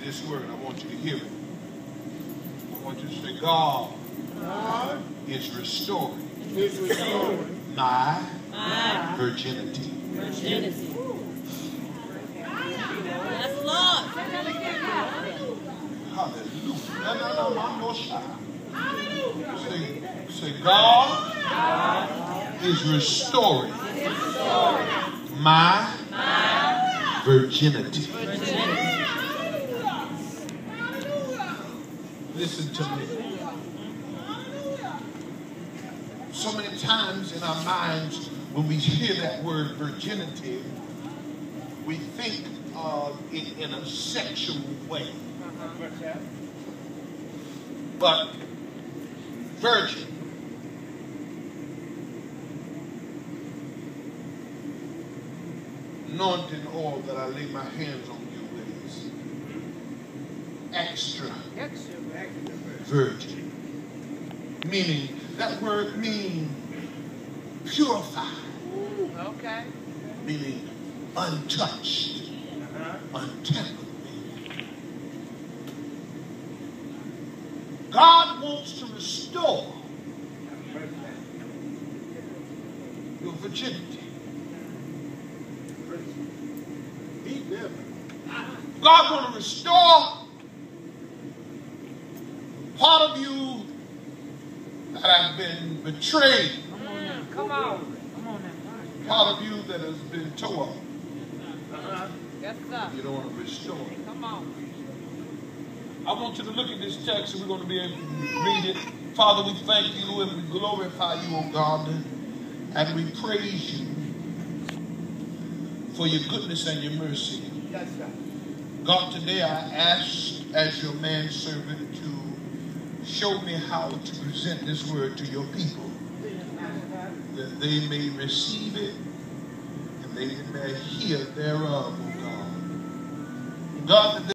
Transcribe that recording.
this word. I want you to hear it. I want you to say, God is restoring my virginity. Virginity. Yes, Lord. Hallelujah. Say, God is restoring my virginity. Listen to me. So many times in our minds, when we hear that word virginity, we think of it in a sexual way. But virgin anointing oil that I lay my hands on you with is extra virgin. Meaning, that word means purified. Okay. Meaning untouched, untampered. God wants to restore your virginity. God wants to restore part of you that has been betrayed. Come on. Part of you that has been tore up. Yes, sir. You don't want to restore it. Come on. I want you to look at this text and we're going to be able to read it. Father, we thank you and we glorify you, oh God, and we praise you for your goodness and your mercy. Yes, sir. God, today I ask as your manservant to show me how to present this word to your people, that they may receive it and they may hear thereof, oh God. God, that